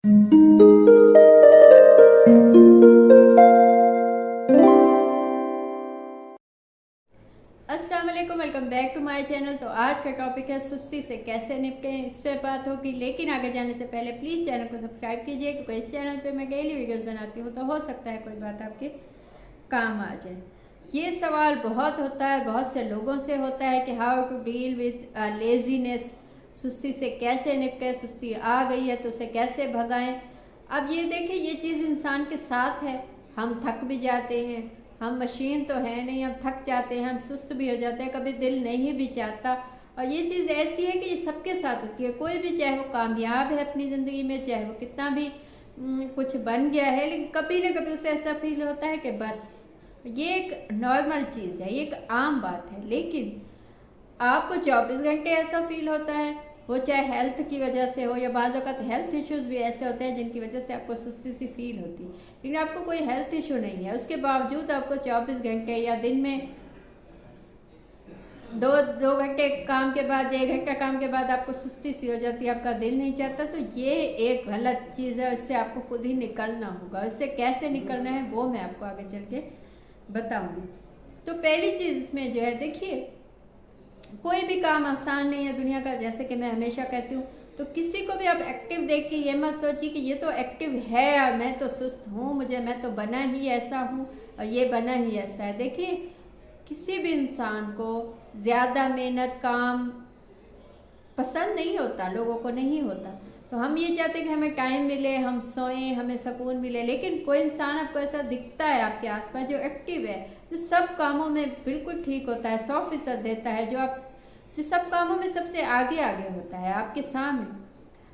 अस्सलाम वालेकुम, welcome back to my channel. तो आज का टॉपिक है सुस्ती से कैसे निपटें, इस पर बात होगी। लेकिन आगे जाने से पहले प्लीज़ चैनल को सब्सक्राइब कीजिए, क्योंकि इस चैनल पे मैं डेली वीडियोस बनाती हूँ, तो हो सकता है कोई बात आपके काम आ जाए। ये सवाल बहुत होता है, बहुत से लोगों से होता है कि how to deal with laziness, सुस्ती से कैसे निपटें, सुस्ती आ गई है तो उसे कैसे भगाएं। अब ये देखिए, ये चीज़ इंसान के साथ है। हम थक भी जाते हैं, हम मशीन तो है नहीं, हम थक जाते हैं, हम सुस्त भी हो जाते हैं, कभी दिल नहीं भी चाहता। और ये चीज़ ऐसी है कि ये सबके साथ होती है। कोई भी, चाहे वो कामयाब है अपनी ज़िंदगी में, चाहे वो कितना भी कुछ बन गया है, लेकिन कभी ना कभी उसे ऐसा फील होता है कि बस, ये एक नॉर्मल चीज़ है, ये एक आम बात है। लेकिन आपको 24 घंटे ऐसा फील होता है, वो चाहे हेल्थ की वजह से हो, या बाज़ वक़्त हेल्थ इश्यूज़ भी ऐसे होते हैं जिनकी वजह से आपको सुस्ती सी फील होती है। लेकिन आपको कोई हेल्थ इशू नहीं है, उसके बावजूद आपको 24 घंटे या दिन में दो घंटे काम के बाद, 1 घंटा काम के बाद आपको सुस्ती सी हो जाती है, आपका दिल नहीं चाहता, तो ये एक गलत चीज़ है। इससे आपको खुद ही निकलना होगा। इससे कैसे निकलना है वो मैं आपको आगे चल के बताऊँगी। तो पहली चीज़ इसमें जो है, देखिए, कोई भी काम आसान नहीं है दुनिया का। जैसे कि मैं हमेशा कहती हूँ, तो किसी को भी आप एक्टिव देख के ये मत सोचिए कि ये तो एक्टिव है और मैं तो सुस्त हूँ, मैं तो बना ही ऐसा हूँ और ये बना ही ऐसा है। देखिए, किसी भी इंसान को ज़्यादा मेहनत काम पसंद नहीं होता, लोगों को नहीं होता। तो हम ये चाहते हैं कि हमें टाइम मिले, हम सोएं, हमें सुकून मिले। लेकिन कोई इंसान आपको ऐसा दिखता है आपके आसपास जो एक्टिव है, जो सब कामों में बिल्कुल ठीक होता है, 100% देता है, जो सब कामों में सबसे आगे आगे होता है आपके सामने।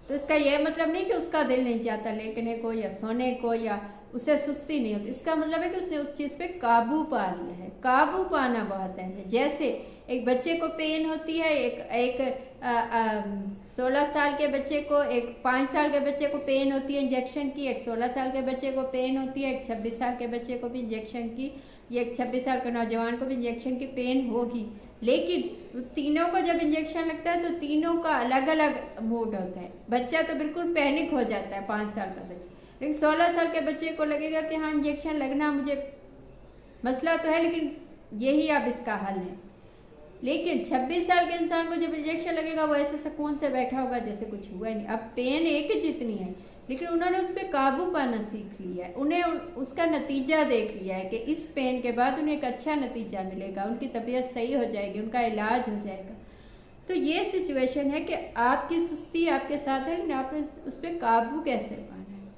तो इसका यह मतलब नहीं कि उसका दिल नहीं चाहता लेटने को या सोने को, या उसे सुस्ती नहीं होती। इसका मतलब है कि उसने उस चीज़ पे काबू पा लिया है। काबू पाना बहुत है। जैसे एक बच्चे को पेन होती है, एक 16 साल के बच्चे को, एक 5 साल के बच्चे को पेन होती है इंजेक्शन की, एक 16 साल के बच्चे को पेन होती है, एक 26 साल के बच्चे को भी इंजेक्शन की, या एक 26 साल के नौजवान को भी इंजेक्शन की पेन होगी। लेकिन तीनों को जब इंजेक्शन लगता है तो तीनों का अलग अलग मूड होता है। बच्चा तो बिल्कुल पैनिक हो जाता है, 5 साल का बच्चा, लेकिन 16 साल के बच्चे को लगेगा कि हाँ, इंजेक्शन लगना, मुझे मसला तो है लेकिन यही अब इसका हल है। लेकिन 26 साल के इंसान को जब इंजेक्शन लगेगा, वो ऐसे सुकून से बैठा होगा जैसे कुछ हुआ ही नहीं। अब पेन एक ही जितनी है, लेकिन उन्होंने उस पर काबू पाना सीख लिया है। उन्हें उसका नतीजा देख लिया है कि इस पेन के बाद उन्हें एक अच्छा नतीजा मिलेगा, उनकी तबीयत सही हो जाएगी, उनका इलाज हो जाएगा। तो ये सिचुएशन है कि आपकी सुस्ती आपके साथ है, लेकिन आपने उस पर काबू कैसे पाना है।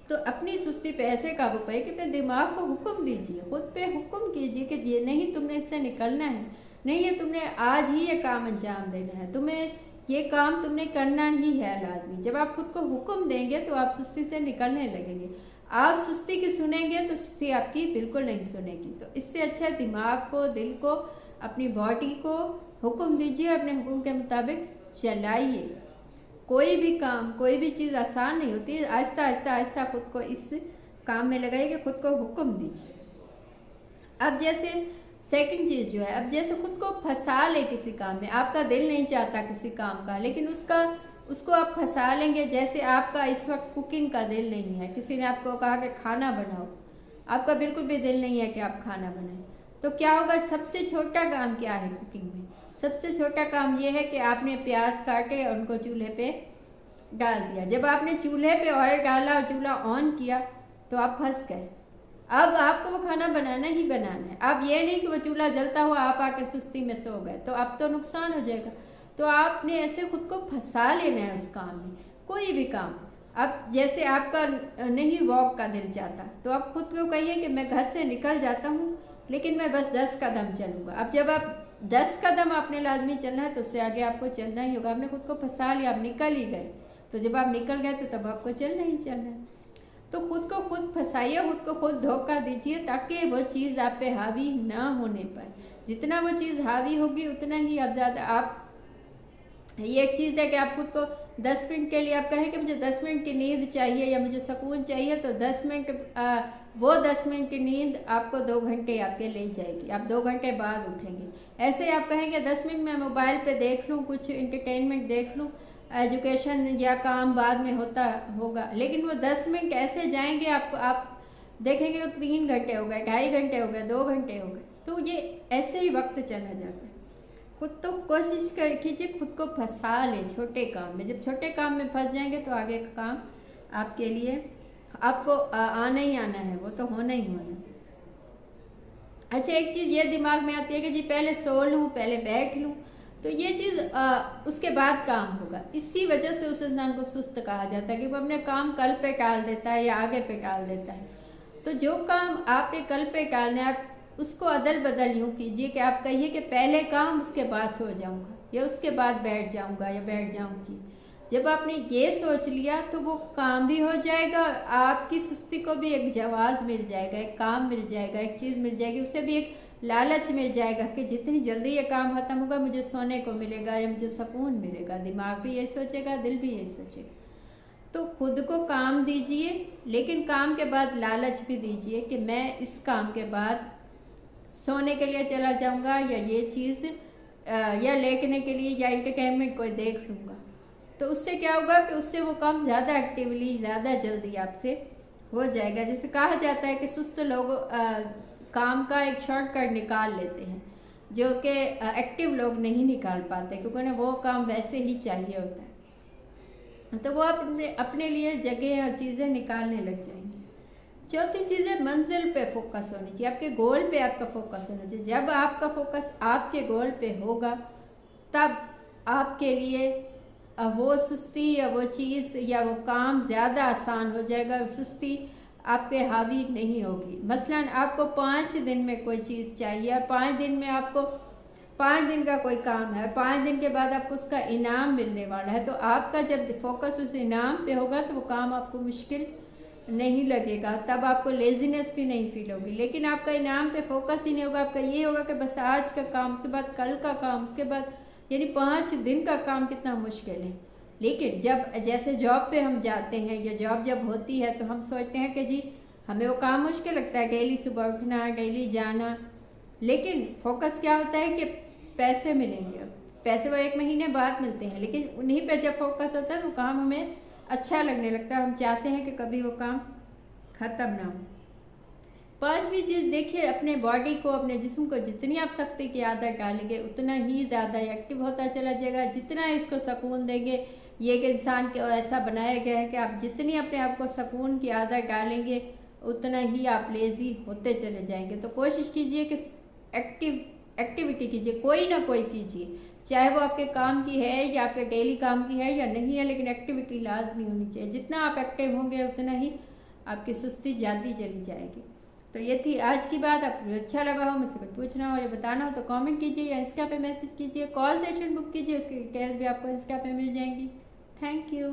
तो अपनी सुस्ती पे ऐसे काबू पाए कि अपने दिमाग को हुक्म दीजिए, खुद पे हुक्म कीजिए कि ये नहीं, तुमने इससे निकलना है, नहीं है तुमने आज ही ये काम अंजाम देना है, तुम्हें ये काम तुमने करना ही है लाजमी। जब आप खुद को हुक्म देंगे तो आप सुस्ती से निकलने लगेंगे। आप सुस्ती की सुनेंगे तो सुस्ती आपकी बिल्कुल नहीं सुनेगी। तो इससे अच्छा दिमाग को, दिल को, अपनी बॉडी को हुक्म दीजिए, अपने हुक्म के मुताबिक चलाइए। कोई भी काम, कोई भी चीज़ आसान नहीं होती। आहिस्ता आहिस्ता आहिस्ता खुद को इस काम में लगाइए, खुद को हुक्म दीजिए। अब जैसे सेकंड चीज़ जो है, अब जैसे खुद को फंसा ले किसी काम में, आपका दिल नहीं चाहता किसी काम का, लेकिन उसको आप फंसा लेंगे। जैसे आपका इस वक्त कुकिंग का दिल नहीं है, किसी ने आपको कहा कि खाना बनाओ, आपका बिल्कुल भी दिल नहीं है कि आप खाना बनाएं, तो क्या होगा? सबसे छोटा काम क्या है कुकिंग में? सबसे छोटा काम यह है कि आपने प्याज काटे और उनको चूल्हे पे डाल दिया। जब आपने चूल्हे पे ऑयल डाला और चूल्हा ऑन किया तो आप फंस गए। अब आपको वो खाना बनाना ही बनाना है। अब ये नहीं कि वो चूल्हा जलता हुआ आप आके सुस्ती में सो गए, तो अब तो नुकसान हो जाएगा। तो आपने ऐसे खुद को फंसा लेना है उस काम में, कोई भी काम। अब जैसे आपका नहीं वॉक का दिल चाहता, तो आप खुद को कहिए कि मैं घर से निकल जाता हूँ, लेकिन मैं बस 10 कदम चलूँगा। अब जब आप 10 कदम आपने लाजमी चलना है, तो उससे आगे आपको चलना ही होगा। आपने खुद को फंसा लिया, आप निकल ही गए, तो जब आप निकल गए तो तब आपको चलना ही चलना है। तो खुद को खुद फंसाइए, खुद को खुद धोखा दीजिए, ताकि वो चीज़ आप पे हावी ना होने पाए। जितना वो चीज़ हावी होगी उतना ही आप ज़्यादा आप, ये एक चीज़ है कि आप खुद को 10 मिनट के लिए आप कहें कि मुझे 10 मिनट की नींद चाहिए या मुझे सुकून चाहिए, तो 10 मिनट वो 10 मिनट की नींद आपको 2 घंटे आपके ले जाएगी। आप 2 घंटे बाद उठेंगे। ऐसे आप कहेंगे 10 मिनट मैं मोबाइल पे देख लूँ, कुछ इंटरटेनमेंट देख लूँ, एजुकेशन या काम बाद में होता होगा, लेकिन वो 10 मिनट ऐसे जाएंगे आपको, आप देखेंगे तो 3 घंटे हो गए, 2.5 घंटे हो गए, 2 घंटे हो गए, तो ये ऐसे ही वक्त चला जाता है। खुद तो कोशिश कर कीजिए खुद को फंसा ले छोटे काम में। जब छोटे काम में फंस जाएंगे तो आगे का काम आपके लिए आपको आना ही आना है, वो तो होना ही होना है। अच्छा, एक चीज़ ये दिमाग में आती है कि जी पहले सो लूँ, पहले बैठ लूँ, तो ये चीज़ उसके बाद काम होगा। इसी वजह से उस इंसान को सुस्त कहा जाता है कि वो अपने काम कल पे टाल देता है या आगे पे टाल देता है। तो जो काम आपने कल पे टालने, आप उसको अदल बदल यूँ कीजिए कि आप कहिए कि पहले काम, उसके बाद सो जाऊँगा, या उसके बाद बैठ जाऊँगा या बैठ जाऊँगी। जब आपने ये सोच लिया तो वो काम भी हो जाएगा, आपकी सुस्ती को भी एक जवाब मिल जाएगा, एक काम मिल जाएगा, एक चीज़ मिल जाएगी, उसे भी एक लालच मिल जाएगा कि जितनी जल्दी ये काम खत्म होगा मुझे सोने को मिलेगा या मुझे सुकून मिलेगा। दिमाग भी यही सोचेगा, दिल भी यही सोचेगा। तो खुद को काम दीजिए, लेकिन काम के बाद लालच भी दीजिए कि मैं इस काम के बाद सोने के लिए चला जाऊंगा, या ये चीज़ या लेटने के लिए या एंटरटेनमेंट कोई देख लूँगा। तो उससे क्या होगा कि उससे वो काम ज़्यादा एक्टिवली, ज़्यादा जल्दी आपसे हो जाएगा। जैसे कहा जाता है कि सुस्त लोग काम का एक शॉर्टकट निकाल लेते हैं, जो कि एक्टिव लोग नहीं निकाल पाते, क्योंकि उन्हें वो काम वैसे ही चाहिए होता है। तो वो अपने लिए जगह और चीज़ें निकालने लग जाएंगे। चौथी चीज़ है मंजिल पे फोकस होनी चाहिए, आपके गोल पे आपका फोकस होना चाहिए। जब आपका फोकस आपके गोल पे होगा तब आपके लिए वो सुस्ती या वो चीज़ या वो काम ज़्यादा आसान हो जाएगा, सुस्ती आप पे हावी नहीं होगी। मसलन आपको 5 दिन में कोई चीज़ चाहिए, 5 दिन में आपको 5 दिन का कोई काम है, 5 दिन के बाद आपको उसका इनाम मिलने वाला है, तो आपका जब फोकस उस इनाम पे होगा तो वो काम आपको मुश्किल नहीं लगेगा, तब आपको लेजीनेस भी नहीं फील होगी। लेकिन आपका इनाम पे फोकस ही नहीं होगा, आपका ये होगा कि बस आज का काम, उसके बाद कल का काम, उसके बाद यानी 5 दिन का काम कितना मुश्किल है। लेकिन जब जैसे जॉब पे हम जाते हैं या जॉब जब होती है तो हम सोचते हैं कि जी हमें वो काम मुश्किल लगता है, डेली सुबह उठना, डेली जाना, लेकिन फोकस क्या होता है कि पैसे मिलेंगे, पैसे वो 1 महीने बाद मिलते हैं, लेकिन उन्हीं पे जब फोकस होता है तो काम हमें अच्छा लगने लगता है, हम चाहते हैं कि कभी वो काम ख़त्म ना हो। 5वीं चीज़ देखिए, अपने बॉडी को, अपने जिस्म को जितनी आप सख्ती की आदत डालेंगे उतना ही ज़्यादा एक्टिव होता चला जाएगा। जितना इसको सुकून देंगे, ये एक इंसान को ऐसा बनाया गया है कि आप जितनी अपने आप को सुकून की आदत डालेंगे उतना ही आप लेज़ी होते चले जाएंगे। तो कोशिश कीजिए कि एक्टिविटी कीजिए, कोई ना कोई कीजिए, चाहे वो आपके काम की है या आपके डेली काम की है या नहीं है, लेकिन एक्टिविटी लाजमी होनी चाहिए। जितना आप एक्टिव होंगे उतना ही आपकी सुस्ती जाती चली जाएगी। तो ये थी आज की बात। आपको अच्छा लगा हो, मुझसे कुछ पूछना हो या बताना हो तो कमेंट कीजिए या इंस्टा पे मैसेज कीजिए, कॉल सेशन बुक कीजिए, उसकी डिटेल्स भी आपको इंस्टा पे मिल जाएंगी। Thank you.